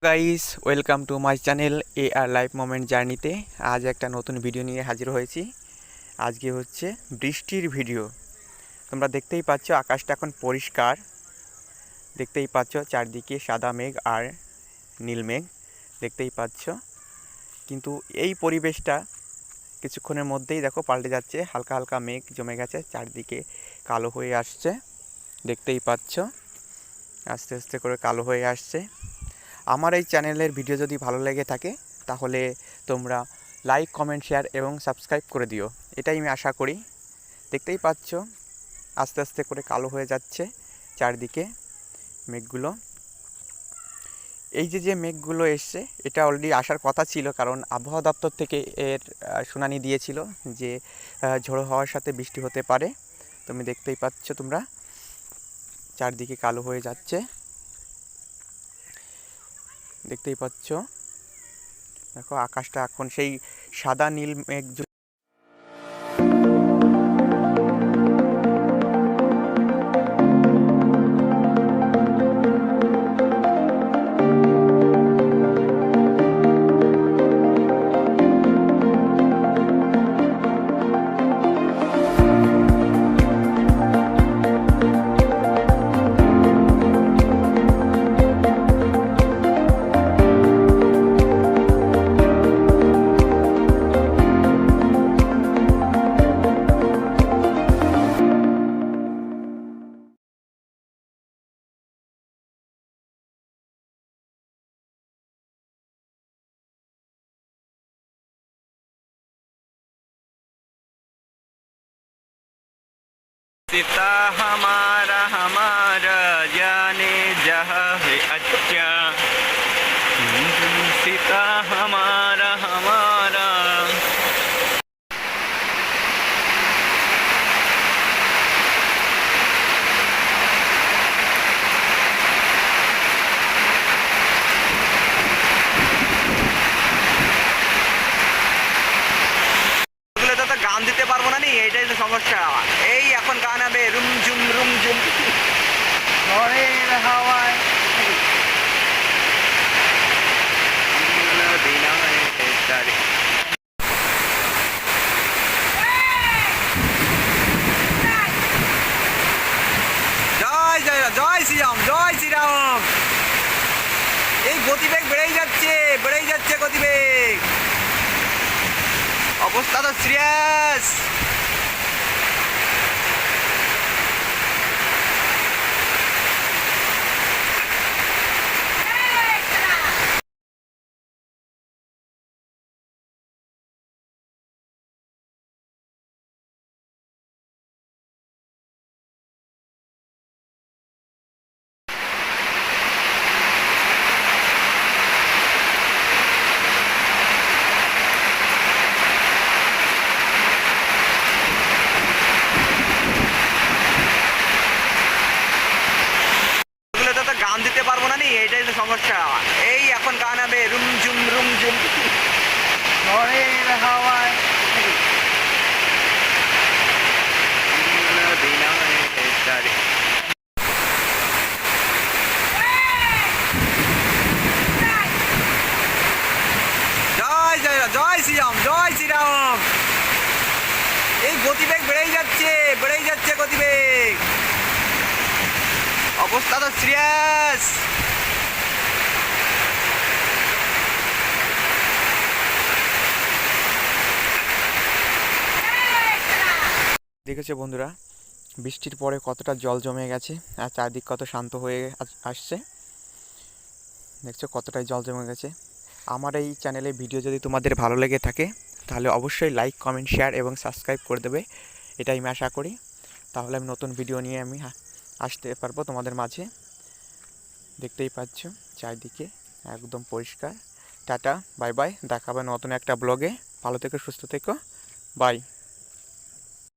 Guys, welcome to my channel AR life moment জার্নিতে। আজ একটা নতুন ভিডিও নিয়ে হাজির হয়েছি। আজকে হচ্ছে বৃষ্টির ভিডিও। তোমরা দেখতেই পাচ্ছ আকাশটা এখন পরিষ্কার। দেখতেই পাচ্ছ চারদিকে সাদা মেঘ আর নীল মেঘ দেখতেই পাচ্ছ। কিন্তু এই পরিবেশটা কিছুক্ষণের মধ্যেই দেখো পাল্টে যাচ্ছে। হালকা হালকা মেঘ জমে গেছে, চারদিকে কালো হয়ে আসছে। দেখতেই পাচ্ছ আস্তে আস্তে করে কালো হয়ে আসছে। আমার এই চ্যানেলের ভিডিও যদি ভালো লেগে থাকে তাহলে তোমরা লাইক, কমেন্ট, শেয়ার এবং সাবস্ক্রাইব করে দিও, এটাই আমি আশা করি। দেখতেই পাচ্ছ আস্তে আস্তে করে কালো হয়ে যাচ্ছে চারদিকে মেঘগুলো। এই যে মেঘগুলো এসছে এটা অলরেডি আসার কথা ছিল, কারণ আবহাওয়া দপ্তর থেকে এর শুনানি দিয়েছিল যে ঝোড়ো হাওয়ার সাথে বৃষ্টি হতে পারে। তুমি দেখতেই পাচ্ছ তোমরা চারদিকে কালো হয়ে যাচ্ছে, দেখতেই পাচ্ছ। দেখো আকাশটা এখন সেই সাদা নীল মেঘ। सीता हमारा हमारा जाने जहाँ है अच्छा, सीता हमारा हमारा। গান দিতে পারবো না, এইটাই তো সমস্যা। এই এখন গান হবে রুম ঝুম ঝড়ের হাওয়ায় জয় জয় জয় শ্রীরাম, জয় শ্রীরাম। এই গতিবেগ বেড়েই যাচ্ছে গতিবেগ। অবস্থা তো সিরিয়াস। গান দিতে পারবো না, এইটাই তো সমস্যা। এই এখন গান হবে রুম ঝুম ঝড়ের হাওয়ায় জয় জয় জয় শ্রীরাম, জয় শ্রীরাম। এই গতিবেগ বেড়েই যাচ্ছে গতিবেগ। অবস্থা তো সিরিয়াস। দেখেছো বন্ধুরা বৃষ্টির পরে কতটা জল জমে গেছে আর চারদিক কত শান্ত হয়ে আসছে। দেখছো কতটাই জল জমে গেছে। আমার এই চ্যানেলে ভিডিও যদি তোমাদের ভালো লেগে থাকে তাহলে অবশ্যই লাইক, কমেন্ট, শেয়ার এবং সাবস্ক্রাইব করে দেবে, এটাই আমি আশা করি। তাহলে আমি নতুন ভিডিও নিয়ে আমি আসতে পারবো তোমাদের মাঝে। দেখতেই পাচ্ছ চারদিকে একদম পরিষ্কার। টাটা, বাই বাই, দেখা হবে নতুন একটা ব্লগে। ভালো থেকো, সুস্থ থেকো, বাই।